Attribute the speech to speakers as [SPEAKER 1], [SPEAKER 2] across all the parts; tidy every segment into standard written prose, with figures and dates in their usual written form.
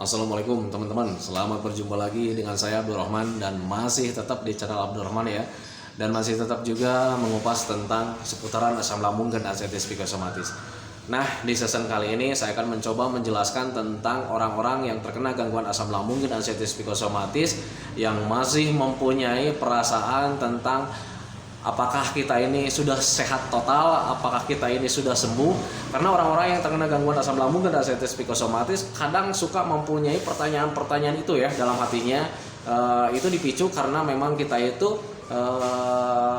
[SPEAKER 1] Assalamualaikum teman-teman, selamat berjumpa lagi dengan saya Abdurrahman dan masih tetap di channel Abdurrahman ya. Dan masih tetap juga mengupas tentang seputaran asam lambung dan artritis psikosomatis. Nah, di season kali ini saya akan mencoba menjelaskan tentang orang-orang yang terkena gangguan asam lambung dan artritis psikosomatis yang masih mempunyai perasaan tentang apakah kita ini sudah sehat total, apakah kita ini sudah sembuh. Karena orang-orang yang terkena gangguan asam lambung dan artritis psikosomatis kadang suka mempunyai pertanyaan-pertanyaan itu ya dalam hatinya. Itu dipicu karena memang kita itu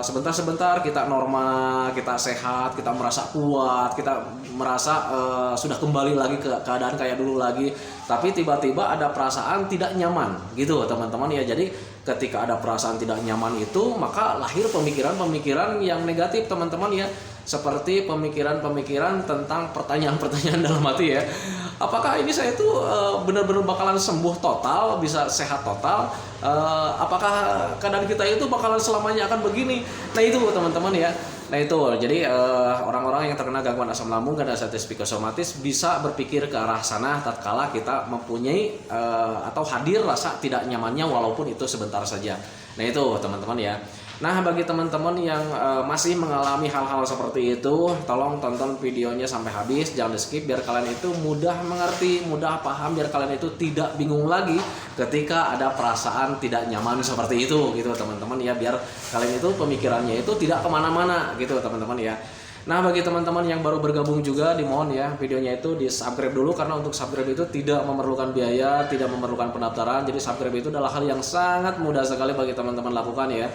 [SPEAKER 1] sebentar-sebentar kita normal, kita sehat, kita merasa kuat, kita merasa sudah kembali lagi ke keadaan kayak dulu lagi. Tapi tiba-tiba ada perasaan tidak nyaman gitu teman-teman ya. Jadi ketika ada perasaan tidak nyaman itu, maka lahir pemikiran-pemikiran yang negatif teman-teman ya. Seperti pemikiran-pemikiran tentang pertanyaan-pertanyaan dalam hati ya. Apakah ini saya itu benar-benar bakalan sembuh total, bisa sehat total? Apakah keadaan kita itu bakalan selamanya akan begini? Nah itu teman-teman ya. Nah itu, jadi orang-orang yang terkena gangguan asam lambung dan artritis psikosomatis bisa berpikir ke arah sana tatkala kita mempunyai atau hadir rasa tidak nyamannya walaupun itu sebentar saja. Nah itu teman-teman ya. Nah bagi teman-teman yang masih mengalami hal-hal seperti itu, tolong tonton videonya sampai habis, jangan di skip biar kalian itu mudah mengerti, mudah paham, biar kalian itu tidak bingung lagi ketika ada perasaan tidak nyaman seperti itu gitu teman-teman ya, biar kalian itu pemikirannya itu tidak kemana-mana gitu teman-teman ya. Nah bagi teman-teman yang baru bergabung juga dimohon ya videonya itu di subscribe dulu, karena untuk subscribe itu tidak memerlukan biaya, tidak memerlukan pendaftaran. Jadi subscribe itu adalah hal yang sangat mudah sekali bagi teman-teman lakukan ya.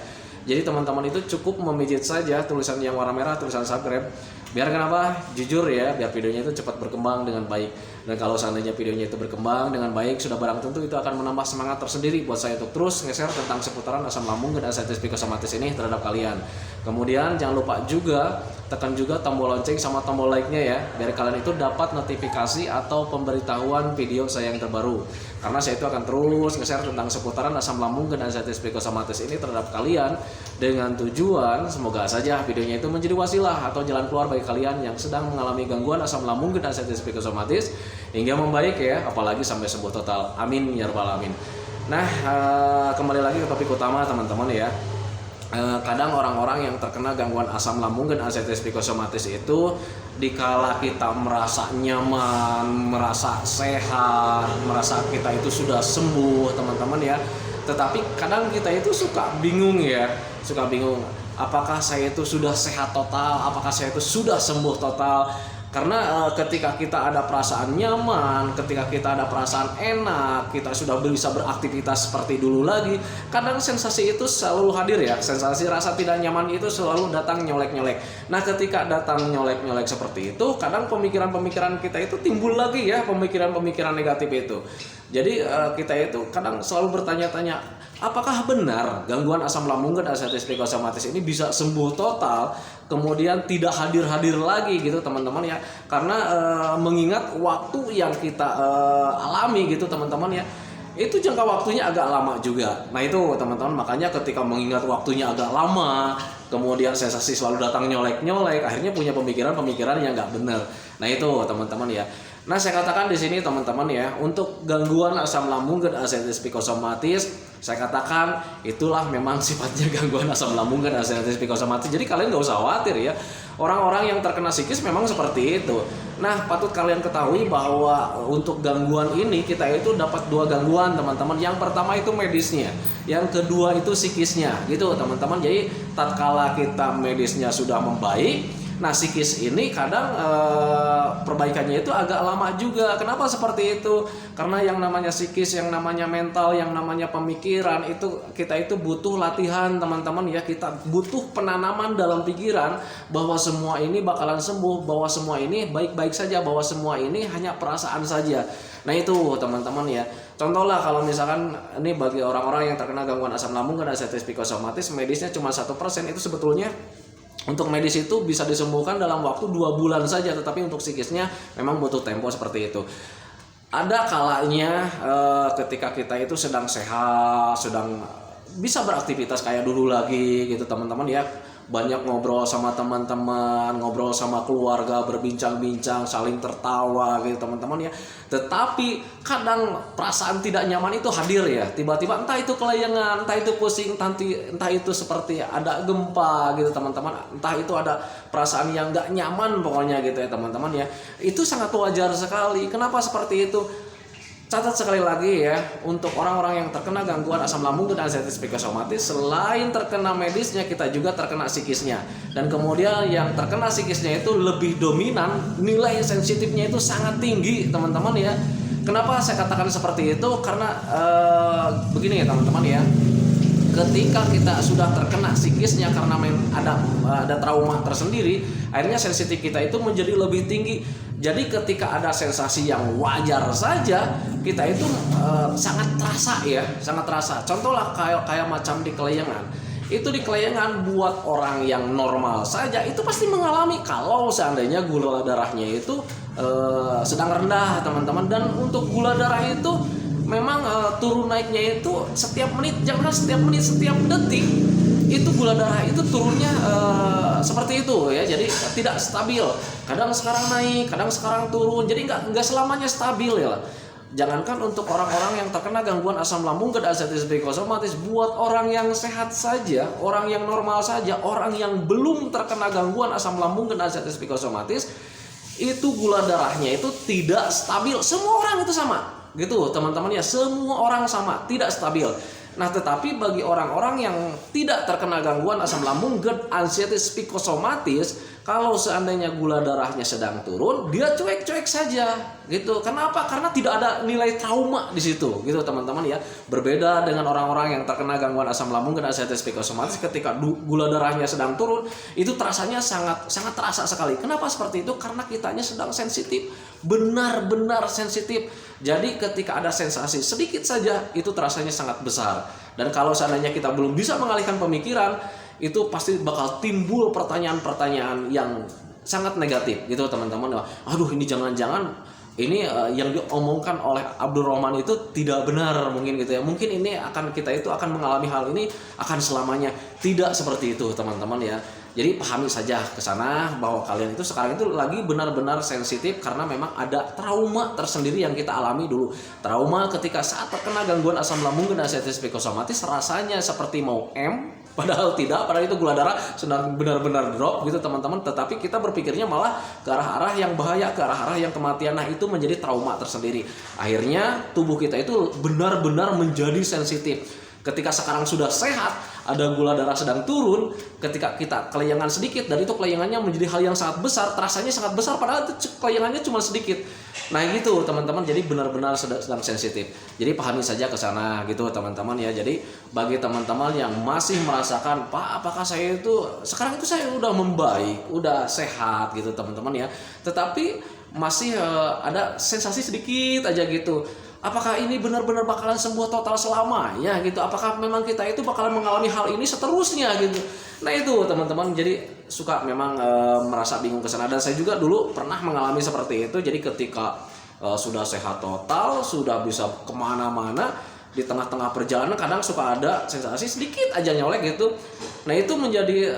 [SPEAKER 1] Jadi teman-teman itu cukup memijit saja tulisan yang warna merah, tulisan subscribe. Biar kenapa? Jujur ya, biar videonya itu cepat berkembang dengan baik. Dan kalau seandainya videonya itu berkembang dengan baik, sudah barang tentu itu akan menambah semangat tersendiri buat saya untuk terus nge-share tentang seputaran asam lambung dan artritis psikosomatis ini terhadap kalian. Kemudian jangan lupa juga tekan juga tombol lonceng sama tombol like-nya ya, biar kalian itu dapat notifikasi atau pemberitahuan video saya yang terbaru. Karena saya itu akan terus nge-share tentang seputaran asam lambung dan artritis psikosomatis ini terhadap kalian dengan tujuan semoga saja videonya itu menjadi wasilah atau jalan keluar bagi kalian yang sedang mengalami gangguan asam lambung dan artritis psikosomatis hingga membaik ya, apalagi sampai sembuh total. Amin ya rabbal alamin. Nah, kembali lagi ke topik utama teman-teman ya. Kadang orang-orang yang terkena gangguan asam lambung dan artritis psikosomatis itu dikala kita merasa nyaman, merasa sehat, merasa kita itu sudah sembuh teman-teman ya. Tetapi kadang kita itu suka bingung ya, suka bingung apakah saya itu sudah sehat total, apakah saya itu sudah sembuh total. Karena ketika kita ada perasaan nyaman, ketika kita ada perasaan enak, kita sudah bisa beraktivitas seperti dulu lagi, kadang sensasi itu selalu hadir ya. Sensasi rasa tidak nyaman itu selalu datang nyolek-nyolek. Nah ketika datang nyolek-nyolek seperti itu, kadang pemikiran-pemikiran kita itu timbul lagi ya, pemikiran-pemikiran negatif itu. Jadi kita itu kadang selalu bertanya-tanya, apakah benar gangguan asam lambung dan artritis psikosomatis ini bisa sembuh total, kemudian tidak hadir-hadir lagi gitu teman-teman ya. Karena mengingat waktu yang kita alami gitu teman-teman ya, itu jangka waktunya agak lama juga. Nah itu teman-teman, makanya ketika mengingat waktunya agak lama, kemudian sensasi selalu datang nyolek-nyolek, akhirnya punya pemikiran-pemikiran yang nggak benar. Nah itu teman-teman ya. Nah saya katakan di sini teman-teman ya, untuk gangguan asam lambung dan artritis psikosomatis, saya katakan itulah memang sifatnya gangguan asam lambung dan artritis psikosomatis. Jadi kalian nggak usah khawatir ya. Orang-orang yang terkena psikis memang seperti itu. Nah patut kalian ketahui bahwa untuk gangguan ini kita itu dapat dua gangguan teman-teman. Yang pertama itu medisnya, yang kedua itu psikisnya gitu teman-teman. Jadi tatkala kita medisnya sudah membaik, nah psikis ini kadang perbaikannya itu agak lama juga. Kenapa seperti itu? Karena yang namanya psikis, yang namanya mental, yang namanya pemikiran itu kita itu butuh latihan teman-teman ya. Kita butuh penanaman dalam pikiran bahwa semua ini bakalan sembuh, bahwa semua ini baik-baik saja, bahwa semua ini hanya perasaan saja. Nah itu teman-teman ya. Contohlah kalau misalkan ini bagi orang-orang yang terkena gangguan asam lambung dan artritis psikosomatis, medisnya cuma 1%, itu sebetulnya untuk medis itu bisa disembuhkan dalam waktu 2 bulan saja, tetapi untuk psikisnya memang butuh tempo seperti itu. Ada kalanya ketika kita itu sedang sehat, sedang bisa beraktivitas kayak dulu lagi gitu teman-teman ya. banyak ngobrol sama teman-teman, ngobrol sama keluarga, berbincang-bincang, saling tertawa gitu teman-teman ya. Tetapi kadang perasaan tidak nyaman itu hadir ya, tiba-tiba entah itu kelayangan, entah itu pusing, entah itu seperti ada gempa gitu teman-teman, entah itu ada perasaan yang gak nyaman pokoknya gitu ya teman-teman ya. Itu sangat wajar sekali. Kenapa seperti itu? Catat sekali lagi ya, untuk orang-orang yang terkena gangguan asam lambung dan anxiety psikosomatis, selain terkena medisnya, kita juga terkena psikisnya. Dan kemudian yang terkena psikisnya itu lebih dominan, nilai sensitifnya itu sangat tinggi teman-teman ya. Kenapa saya katakan seperti itu? Karena begini ya teman-teman ya, ketika kita sudah terkena psikisnya karena ada trauma tersendiri, akhirnya sensitif kita itu menjadi lebih tinggi. Jadi ketika ada sensasi yang wajar saja, kita itu sangat terasa ya, sangat terasa. Contoh lah kayak macam di kelayangan. Itu di kelayangan buat orang yang normal saja itu pasti mengalami kalau seandainya gula darahnya itu sedang rendah teman-teman. Dan untuk gula darah itu memang turun naiknya itu setiap menit, jangan setiap menit, setiap detik itu gula darah itu turunnya seperti itu ya. Jadi tidak stabil, kadang sekarang naik, kadang sekarang turun, jadi nggak selamanya stabil ya. Jangankan untuk orang-orang yang terkena gangguan asam lambung dan anxiety psikosomatis, buat orang yang sehat saja, orang yang normal saja, orang yang belum terkena gangguan asam lambung dan anxiety psikosomatis, itu gula darahnya itu tidak stabil. Semua orang itu sama gitu teman-teman ya, semua orang sama, tidak stabil. Nah tetapi bagi orang-orang yang tidak terkena gangguan asam lambung GERD anxiety psikosomatis, kalau seandainya gula darahnya sedang turun, dia cuek-cuek saja gitu. Kenapa? Karena tidak ada nilai trauma di situ gitu teman-teman ya. Berbeda dengan orang-orang yang terkena gangguan asam lambung dan anxiety psikosomatis, ketika gula darahnya sedang turun, itu terasanya sangat terasa sekali. Kenapa seperti itu? Karena kitanya sedang sensitif, benar-benar sensitif. Jadi ketika ada sensasi sedikit saja itu terasanya sangat besar. Dan kalau seandainya kita belum bisa mengalihkan pemikiran, itu pasti bakal timbul pertanyaan-pertanyaan yang sangat negatif gitu teman-teman. Aduh, ini jangan-jangan ini yang diomongkan oleh Abdul Rahman itu tidak benar mungkin gitu ya. Mungkin ini kita itu akan mengalami hal ini akan selamanya. Tidak seperti itu teman-teman ya. Jadi pahami saja ke sana bahwa kalian itu sekarang itu lagi benar-benar sensitif karena memang ada trauma tersendiri yang kita alami dulu. Trauma ketika saat terkena gangguan asam lambung dan anxiety psikosomatis, rasanya seperti mau padahal tidak, padahal itu gula darah sedang benar-benar drop gitu teman-teman. Tetapi kita berpikirnya malah ke arah-arah yang bahaya, ke arah-arah yang kematian. Nah itu menjadi trauma tersendiri. Akhirnya tubuh kita itu benar-benar menjadi sensitif. Ketika sekarang sudah sehat, ada gula darah sedang turun, ketika kita kelayangan sedikit, dan itu kelayangannya menjadi hal yang sangat besar, terasanya sangat besar, padahal itu kelayangannya cuma sedikit. Nah gitu teman-teman, jadi benar-benar sedang sensitif. Jadi pahami saja ke sana gitu teman-teman ya. Jadi bagi teman-teman yang masih merasakan, Pak, apakah saya itu sekarang itu saya udah membaik, udah sehat gitu teman-teman ya, tetapi masih ada sensasi sedikit aja gitu. Apakah ini benar-benar bakalan sembuh total selamanya gitu? Apakah memang kita itu bakalan mengalami hal ini seterusnya gitu? Nah itu teman-teman, jadi suka memang merasa bingung ke sana. Dan saya juga dulu pernah mengalami seperti itu. Jadi ketika sudah sehat total, sudah bisa kemana-mana, di tengah-tengah perjalanan kadang suka ada sensasi sedikit aja nyolek gitu. Nah itu menjadi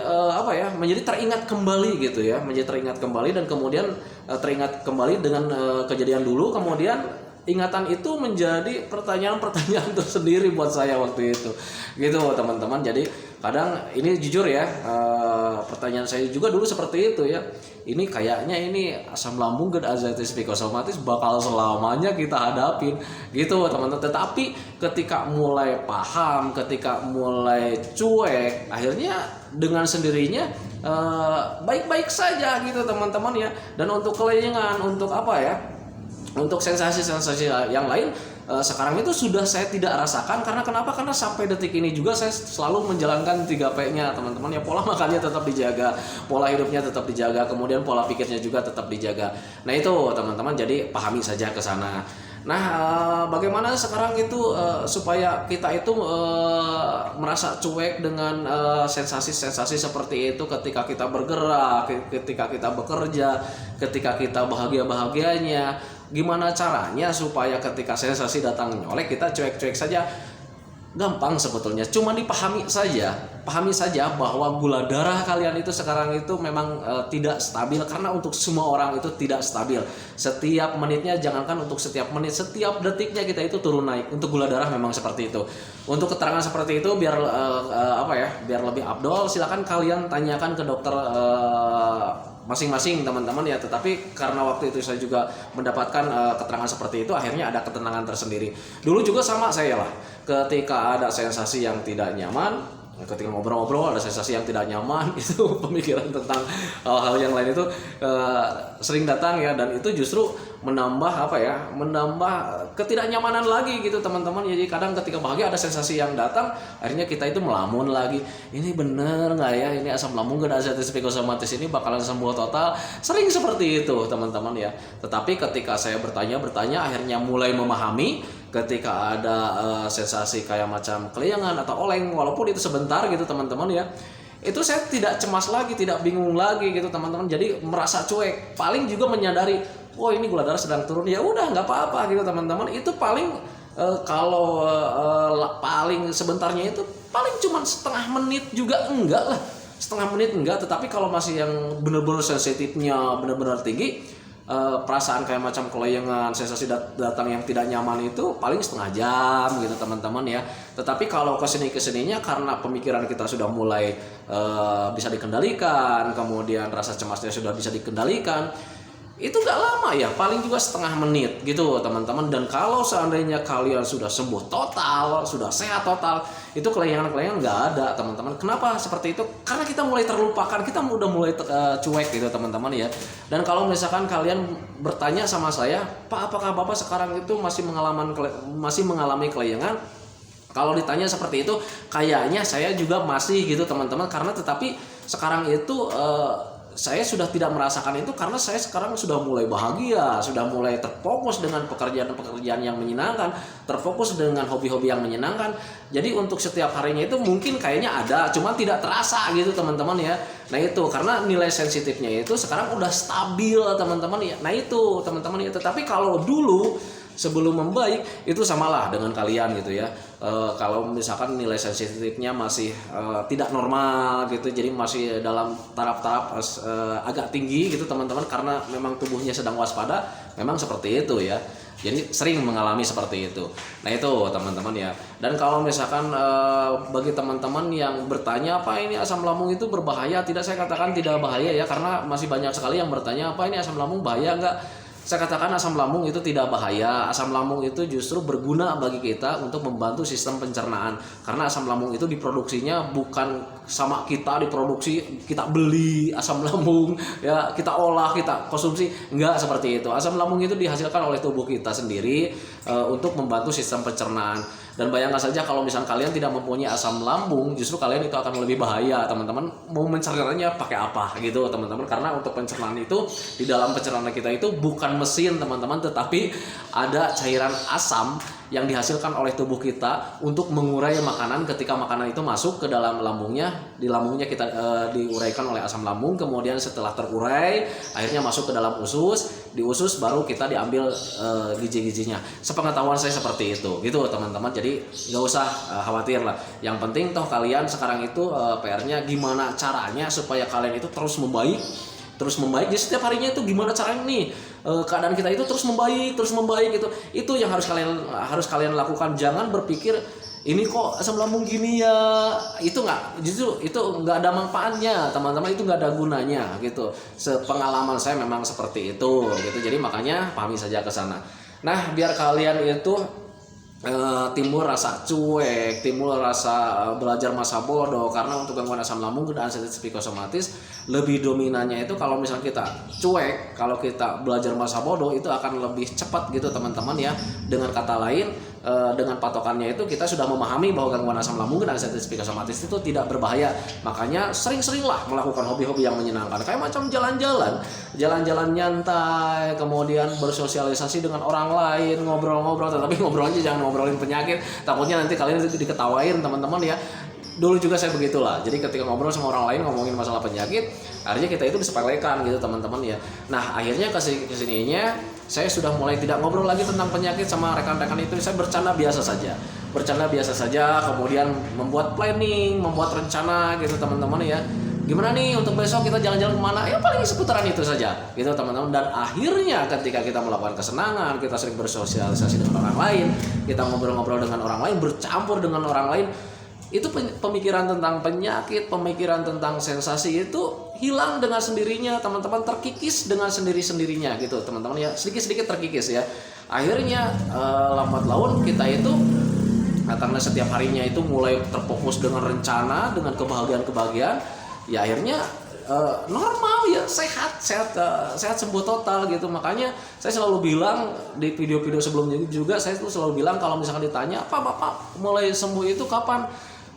[SPEAKER 1] menjadi teringat kembali gitu ya, menjadi teringat kembali, dan kemudian teringat kembali dengan kejadian dulu. Kemudian ingatan itu menjadi pertanyaan-pertanyaan tersendiri buat saya waktu itu gitu teman-teman. Jadi kadang ini jujur ya, pertanyaan saya juga dulu seperti itu ya. Ini kayaknya ini asam lambung dan anxiety psikosomatis bakal selamanya kita hadapin gitu teman-teman. Tetapi ketika mulai paham, ketika mulai cuek, akhirnya dengan sendirinya baik-baik saja gitu teman-teman ya. Dan untuk kelayangan, untuk untuk sensasi-sensasi yang lain sekarang itu sudah saya tidak rasakan. Karena kenapa? Karena sampai detik ini juga saya selalu menjalankan 3P-nya teman-teman ya. Pola makannya tetap dijaga, pola hidupnya tetap dijaga, kemudian pola pikirnya juga tetap dijaga. Nah itu teman-teman, jadi pahami saja ke sana. Nah bagaimana sekarang itu supaya kita itu merasa cuek dengan sensasi-sensasi seperti itu ketika kita bergerak, ketika kita bekerja, ketika kita bahagia-bahagianya. Gimana caranya supaya ketika sensasi datang nyolek kita cuek-cuek saja? gampang sebetulnya, cuma dipahami saja. Pahami saja bahwa gula darah kalian itu sekarang itu memang tidak stabil, karena untuk semua orang itu tidak stabil. Setiap menitnya, jangankan untuk setiap menit, setiap detiknya kita itu turun naik. Untuk gula darah memang seperti itu. Untuk keterangan seperti itu biar biar lebih afdol, silakan kalian tanyakan ke dokter masing-masing teman-teman ya. Tetapi karena waktu itu saya juga mendapatkan keterangan seperti itu, akhirnya ada ketenangan tersendiri. Dulu juga sama saya lah, ketika ada sensasi yang tidak nyaman, ketika ngobrol-ngobrol ada sensasi yang tidak nyaman, itu pemikiran tentang hal-hal yang lain itu sering datang ya, dan itu justru menambah menambah ketidaknyamanan lagi gitu teman-teman. Jadi kadang ketika bahagia ada sensasi yang datang, akhirnya kita itu melamun lagi, ini bener nggak ya, ini asam lambung dan azantesis psikosomatis ini bakalan sembuh total. Sering seperti itu teman-teman ya. Tetapi ketika saya bertanya akhirnya mulai memahami, ketika ada sensasi kayak macam kelayangan atau oleng, walaupun itu sebentar gitu teman-teman ya, itu saya tidak cemas lagi, tidak bingung lagi gitu teman-teman. Jadi merasa cuek, paling juga menyadari, oh ini gula darah sedang turun, ya udah nggak apa-apa gitu teman-teman. Itu paling kalau paling sebentarnya itu paling cuma setengah menit juga enggak lah, setengah menit enggak. Tetapi kalau masih yang benar-benar sensitifnya benar-benar tinggi, perasaan kayak macam kelayangan, sensasi datang yang tidak nyaman itu paling setengah jam gitu teman-teman ya. Tetapi kalau kesininya karena pemikiran kita sudah mulai bisa dikendalikan, kemudian rasa cemasnya sudah bisa dikendalikan, itu gak lama ya, paling juga setengah menit gitu teman-teman. Dan kalau seandainya kalian sudah sembuh total, sudah sehat total, itu kelayangan-kelayangan gak ada teman-teman. Kenapa seperti itu? Karena kita mulai terlupakan, kita udah mulai cuek gitu teman-teman ya. Dan kalau misalkan kalian bertanya sama saya, Pak, apakah Bapak sekarang itu masih mengalami kelayangan? Kalau ditanya seperti itu, kayaknya saya juga masih gitu teman-teman. Karena tetapi sekarang itu saya sudah tidak merasakan itu, karena saya sekarang sudah mulai bahagia, sudah mulai terfokus dengan pekerjaan yang menyenangkan, terfokus dengan hobi-hobi yang menyenangkan. Jadi untuk setiap harinya itu mungkin kayaknya ada, cuma tidak terasa gitu teman-teman ya. Nah itu karena nilai sensitifnya itu sekarang udah stabil teman-teman ya. Nah itu teman-teman ya. Tetapi kalau dulu sebelum membaik itu samalah dengan kalian gitu ya. Kalau misalkan nilai sensitifnya masih tidak normal gitu, jadi masih dalam taraf-taraf agak tinggi gitu teman-teman, karena memang tubuhnya sedang waspada, memang seperti itu ya. Jadi sering mengalami seperti itu. Nah itu teman-teman ya. Dan kalau misalkan bagi teman-teman yang bertanya, apa ini asam lambung itu berbahaya? Tidak, saya katakan tidak bahaya ya, karena masih banyak sekali yang bertanya, apa ini asam lambung bahaya enggak? Saya katakan asam lambung itu tidak bahaya. Asam lambung itu justru berguna bagi kita untuk membantu sistem pencernaan. Karena asam lambung itu diproduksinya bukan sama kita diproduksi, kita beli asam lambung ya, kita olah, kita konsumsi, enggak seperti itu. Asam lambung itu dihasilkan oleh tubuh kita sendiri untuk membantu sistem pencernaan. Dan bayangkan saja kalau misalnya kalian tidak mempunyai asam lambung, justru kalian itu akan lebih bahaya teman-teman. Mau mencernanya pakai apa gitu teman-teman. Karena untuk pencernaan itu, di dalam pencernaan kita itu bukan mesin teman-teman, tetapi ada cairan asam yang dihasilkan oleh tubuh kita untuk mengurai makanan. Ketika makanan itu masuk ke dalam lambungnya, di lambungnya kita diuraikan oleh asam lambung, kemudian setelah terurai akhirnya masuk ke dalam usus, di usus baru kita diambil gizi-gizinya. Sepengetahuan saya seperti itu gitu teman-teman. Jadi nggak usah khawatir lah, yang penting toh kalian sekarang itu PR-nya gimana caranya supaya kalian itu terus membaik. Jadi setiap harinya itu gimana caranya nih keadaan kita itu terus membaik gitu. Itu yang harus kalian lakukan. Jangan berpikir ini kok asam lambung gini ya, itu nggak, justru itu nggak ada manfaatnya teman-teman, itu nggak ada gunanya gitu. Sepengalaman saya memang seperti itu gitu. Jadi makanya pahami saja ke sana. Nah biar kalian itu timbul rasa cuek, timbul rasa belajar masa bodoh, karena untuk gangguan asam lambung dan azantesis psikosomatis lebih dominannya itu kalau misalnya kita cuek, kalau kita belajar masa bodoh itu akan lebih cepat gitu teman-teman ya. Dengan kata lain, dengan patokannya itu kita sudah memahami bahwa gangguan asam lambung dan azantesis psikosomatis itu tidak berbahaya. Makanya sering-seringlah melakukan hobi-hobi yang menyenangkan, kayak macam jalan-jalan nyantai, kemudian bersosialisasi dengan orang lain, ngobrol-ngobrol, tetapi ngobrolnya jangan ngobrolin penyakit, takutnya nanti kalian diketawain teman-teman ya. Dulu juga saya begitulah. Jadi ketika ngobrol sama orang lain ngomongin masalah penyakit, akhirnya kita itu disepelekan gitu teman-teman ya. Nah akhirnya kesininya saya sudah mulai tidak ngobrol lagi tentang penyakit sama rekan-rekan itu. Saya bercanda biasa saja, kemudian membuat planning, membuat rencana gitu teman-teman ya. Gimana nih untuk besok kita jalan-jalan kemana? Ya paling seputaran itu saja gitu teman-teman. Dan akhirnya ketika kita melakukan kesenangan, kita sering bersosialisasi dengan orang lain, kita ngobrol-ngobrol dengan orang lain, bercampur dengan orang lain, itu pemikiran tentang penyakit, pemikiran tentang sensasi itu hilang dengan sendirinya teman-teman, terkikis dengan sendiri-sendirinya gitu teman-teman ya, sedikit-sedikit terkikis ya. Akhirnya lambat laun kita itu karena setiap harinya itu mulai terfokus dengan rencana, dengan kebahagiaan, ya akhirnya normal ya, sehat sembuh total gitu. Makanya saya selalu bilang di video-video sebelumnya juga, saya tuh selalu bilang kalau misalkan ditanya apa Bapak mulai sembuh itu kapan,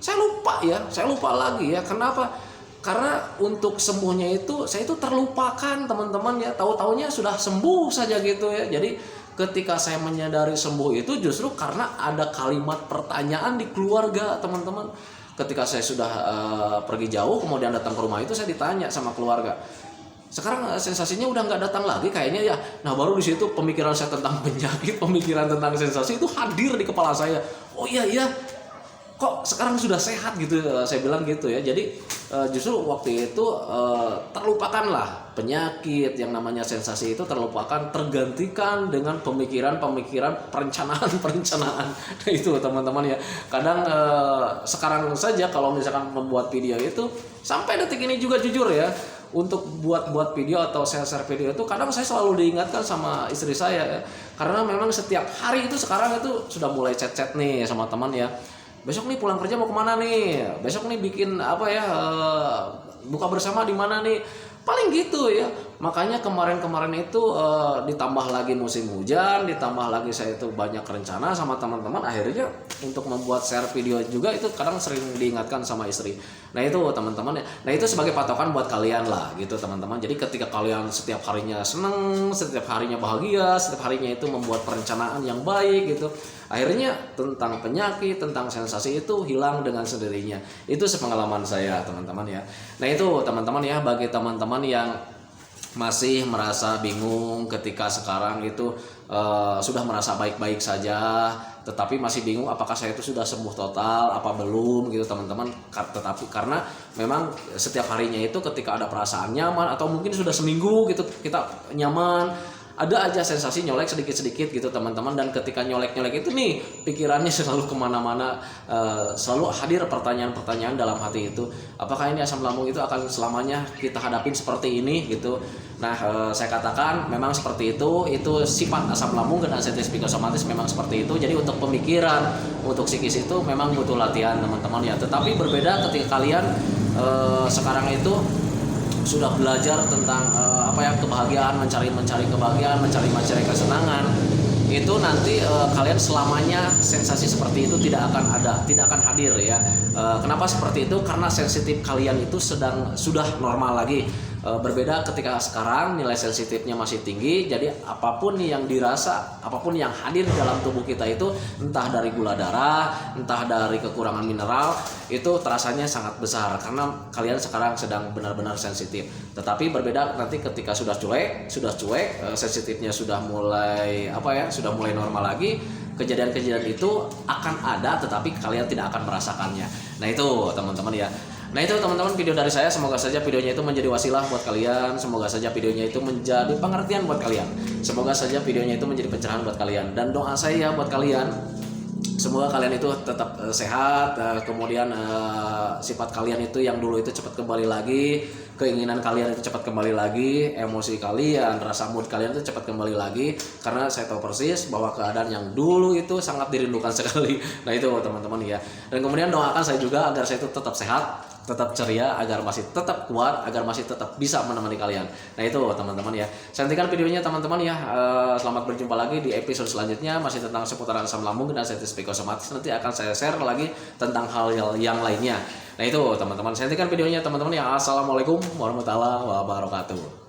[SPEAKER 1] saya lupa lagi ya. Kenapa? Karena untuk sembuhnya itu saya itu terlupakan teman-teman ya, tahu-taunya sudah sembuh saja gitu ya. Jadi ketika saya menyadari sembuh itu justru karena ada kalimat pertanyaan di keluarga teman-teman. Ketika saya sudah pergi jauh kemudian datang ke rumah itu, saya ditanya sama keluarga, sekarang sensasinya udah nggak datang lagi kayaknya ya. Nah baru di situ pemikiran saya tentang penyakit, pemikiran tentang sensasi itu hadir di kepala saya. Oh iya kok sekarang sudah sehat gitu, saya bilang gitu ya. Jadi justru waktu itu terlupakanlah penyakit, yang namanya sensasi itu terlupakan, tergantikan dengan pemikiran-pemikiran, perencanaan. Nah itu teman-teman ya. Kadang sekarang saja kalau misalkan membuat video itu, sampai detik ini juga jujur ya, untuk buat video atau share video itu kadang saya selalu diingatkan sama istri saya ya. Karena memang setiap hari itu sekarang itu sudah mulai chat-chat nih sama teman ya. Besok nih pulang kerja mau kemana nih? Besok nih bikin apa ya? Buka bersama di mana nih? Paling gitu ya. Makanya kemarin itu ditambah lagi musim hujan, ditambah lagi saya itu banyak rencana sama teman-teman. Akhirnya untuk membuat share video juga itu kadang sering diingatkan sama istri. Nah itu teman-teman ya. Nah itu sebagai patokan buat kalian lah gitu teman-teman. Jadi ketika kalian setiap harinya seneng, setiap harinya bahagia, setiap harinya itu membuat perencanaan yang baik gitu, akhirnya tentang penyakit, tentang sensasi itu hilang dengan sendirinya. Itu sepengalaman saya teman-teman ya. Nah itu teman-teman ya, bagi teman-teman yang masih merasa bingung ketika sekarang itu sudah merasa baik-baik saja, tetapi masih bingung apakah saya itu sudah sembuh total apa belum gitu teman-teman. Tetapi karena memang setiap harinya itu ketika ada perasaan nyaman, atau mungkin sudah seminggu gitu kita nyaman, ada aja sensasi nyolek sedikit-sedikit gitu teman-teman. Dan ketika nyolek-nyolek itu nih, pikirannya selalu kemana-mana, selalu hadir pertanyaan-pertanyaan dalam hati itu, apakah ini asam lambung itu akan selamanya kita hadapin seperti ini gitu. Nah saya katakan memang seperti itu sifat asam lambung dan anestesi psikosomatis memang seperti itu. Jadi untuk pemikiran, untuk psikis itu memang butuh latihan teman-teman ya. Tetapi berbeda ketika kalian sekarang itu sudah belajar tentang kebahagiaan, mencari kebahagiaan, mencari kesenangan. Itu nanti kalian selamanya sensasi seperti itu tidak akan hadir ya. Kenapa seperti itu? Karena sensitif kalian itu sudah normal lagi. Berbeda ketika sekarang nilai sensitifnya masih tinggi, jadi apapun yang dirasa, apapun yang hadir di dalam tubuh kita itu, entah dari gula darah, entah dari kekurangan mineral, itu terasanya sangat besar karena kalian sekarang sedang benar-benar sensitif. Tetapi berbeda nanti ketika sudah cuek, sensitifnya sudah mulai normal lagi, kejadian-kejadian itu akan ada tetapi kalian tidak akan merasakannya. Nah itu teman-teman ya. Nah itu teman-teman video dari saya, semoga saja videonya itu menjadi wasilah buat kalian, semoga saja videonya itu menjadi pengertian buat kalian, semoga saja videonya itu menjadi pencerahan buat kalian. Dan doa saya buat kalian, semoga kalian itu tetap sehat, kemudian sifat kalian itu yang dulu itu cepat kembali lagi, keinginan kalian itu cepat kembali lagi, emosi kalian, rasa mood kalian itu cepat kembali lagi, karena saya tahu persis bahwa keadaan yang dulu itu sangat dirindukan sekali. Nah itu teman-teman ya. Dan kemudian doakan saya juga agar saya itu tetap sehat, tetap ceria, agar masih tetap kuat, agar masih tetap bisa menemani kalian. Nah itu teman-teman ya. Saya hentikan videonya teman-teman ya. Selamat berjumpa lagi di episode selanjutnya, masih tentang seputaran asam lambung dan anestesi psikosomatis. Nanti akan saya share lagi tentang hal yang lainnya. Nah itu teman-teman, saya hentikan videonya teman-teman ya. Assalamualaikum warahmatullahi wabarakatuh.